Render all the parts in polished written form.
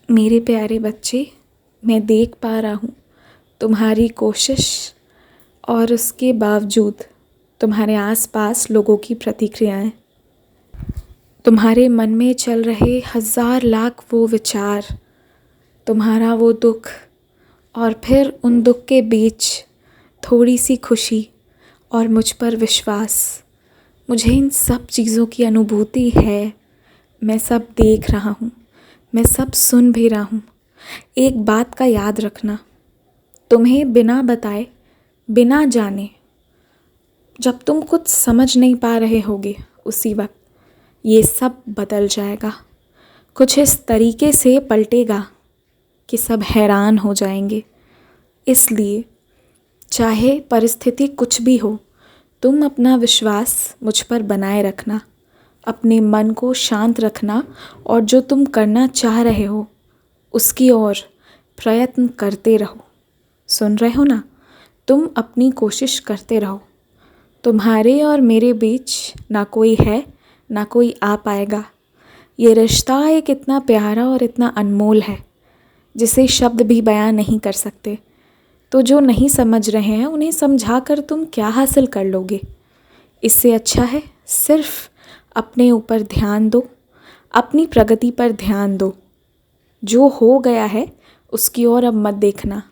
मेरे प्यारे बच्चे, मैं देख पा रहा हूँ तुम्हारी कोशिश और उसके बावजूद तुम्हारे आसपास लोगों की प्रतिक्रियाएं। तुम्हारे मन में चल रहे हज़ार लाख वो विचार, तुम्हारा वो दुख, और फिर उन दुख के बीच थोड़ी सी खुशी और मुझ पर विश्वास। मुझे इन सब चीज़ों की अनुभूति है। मैं सब देख रहा हूँ, मैं सब सुन भी रहा हूँ। एक बात का याद रखना, तुम्हें बिना बताए, बिना जाने, जब तुम कुछ समझ नहीं पा रहे होगे, उसी वक्त ये सब बदल जाएगा। कुछ इस तरीके से पलटेगा कि सब हैरान हो जाएंगे। इसलिए चाहे परिस्थिति कुछ भी हो, तुम अपना विश्वास मुझ पर बनाए रखना, अपने मन को शांत रखना, और जो तुम करना चाह रहे हो उसकी ओर प्रयत्न करते रहो। सुन रहे हो ना? तुम अपनी कोशिश करते रहो। तुम्हारे और मेरे बीच ना कोई है, ना कोई आ पाएगा। ये रिश्ता एक इतना प्यारा और इतना अनमोल है जिसे शब्द भी बयां नहीं कर सकते। तो जो नहीं समझ रहे हैं उन्हें समझा कर तुम क्या हासिल कर लोगे? इससे अच्छा है सिर्फ अपने ऊपर ध्यान दो, अपनी प्रगति पर ध्यान दो। जो हो गया है उसकी ओर अब मत देखना।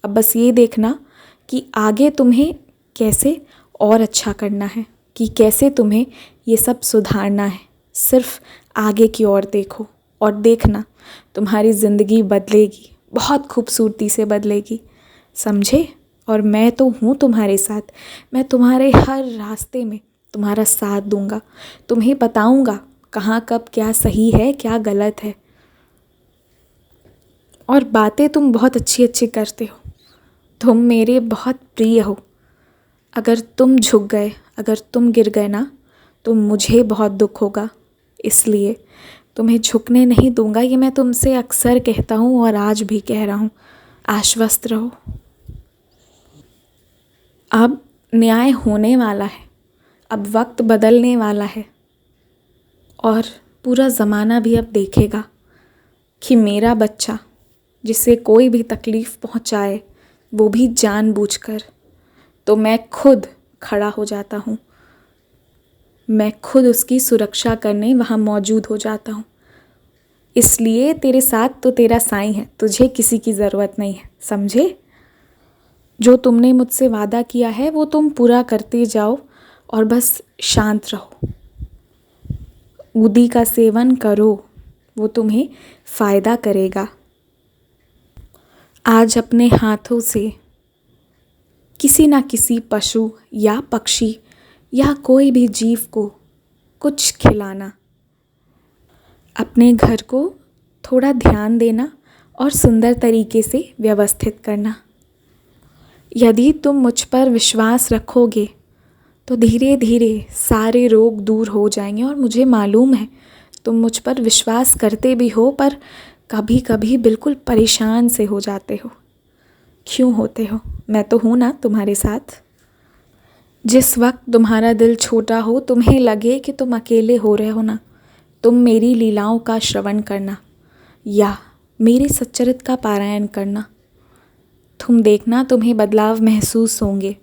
अब बस ये देखना कि आगे तुम्हें कैसे और अच्छा करना है, कि कैसे तुम्हें ये सब सुधारना है। सिर्फ आगे की ओर देखो और देखना तुम्हारी ज़िंदगी बदलेगी, बहुत खूबसूरती से बदलेगी। समझे? और मैं तो हूँ तुम्हारे साथ। मैं तुम्हारे हर रास्ते में तुम्हारा साथ दूंगा, तुम्हें बताऊंगा कहाँ कब क्या सही है क्या गलत है। और बातें तुम बहुत अच्छी अच्छी करते हो, तुम मेरे बहुत प्रिय हो। अगर तुम झुक गए, अगर तुम गिर गए ना, तो मुझे बहुत दुख होगा। इसलिए तुम्हें झुकने नहीं दूंगा, ये मैं तुमसे अक्सर कहता हूँ और आज भी कह रहा हूँ। आश्वस्त रहो। अब न्याय होने वाला है, अब वक्त बदलने वाला है, और पूरा ज़माना भी अब देखेगा कि मेरा बच्चा जिसे कोई भी तकलीफ़ पहुँचाए, वो भी जानबूझकर, तो मैं खुद खड़ा हो जाता हूँ। मैं खुद उसकी सुरक्षा करने वहाँ मौजूद हो जाता हूँ। इसलिए तेरे साथ तो तेरा साईं है, तुझे किसी की ज़रूरत नहीं है। समझे? जो तुमने मुझसे वादा किया है वो तुम पूरा करते जाओ और बस शांत रहो। ऊदी का सेवन करो, वो तुम्हें फ़ायदा करेगा। आज अपने हाथों से किसी ना किसी पशु या पक्षी या कोई भी जीव को कुछ खिलाना। अपने घर को थोड़ा ध्यान देना और सुंदर तरीके से व्यवस्थित करना। यदि तुम मुझ पर विश्वास रखोगे तो धीरे धीरे सारे रोग दूर हो जाएंगे। और मुझे मालूम है तुम मुझ पर विश्वास करते भी हो, पर कभी कभी बिल्कुल परेशान से हो जाते हो। क्यों होते हो? मैं तो हूँ ना तुम्हारे साथ। जिस वक्त तुम्हारा दिल छोटा हो, तुम्हें लगे कि तुम अकेले हो रहे हो ना, तुम मेरी लीलाओं का श्रवण करना या मेरे सच्चरित का पारायण करना। तुम देखना तुम्हें बदलाव महसूस होंगे।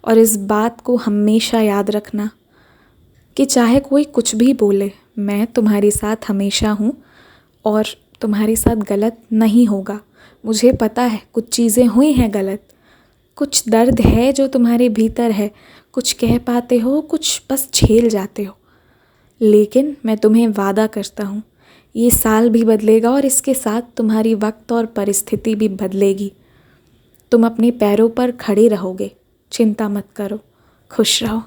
और इस बात को हमेशा याद रखना कि चाहे कोई कुछ भी बोले, मैं तुम्हारे साथ हमेशा हूँ और तुम्हारे साथ गलत नहीं होगा। मुझे पता है कुछ चीज़ें हुई हैं गलत, कुछ दर्द है जो तुम्हारे भीतर है, कुछ कह पाते हो, कुछ बस झेल जाते हो। लेकिन मैं तुम्हें वादा करता हूँ ये साल भी बदलेगा और इसके साथ तुम्हारी वक्त और परिस्थिति भी बदलेगी। तुम अपने पैरों पर खड़े रहोगे। चिंता मत करो। खुश रहो।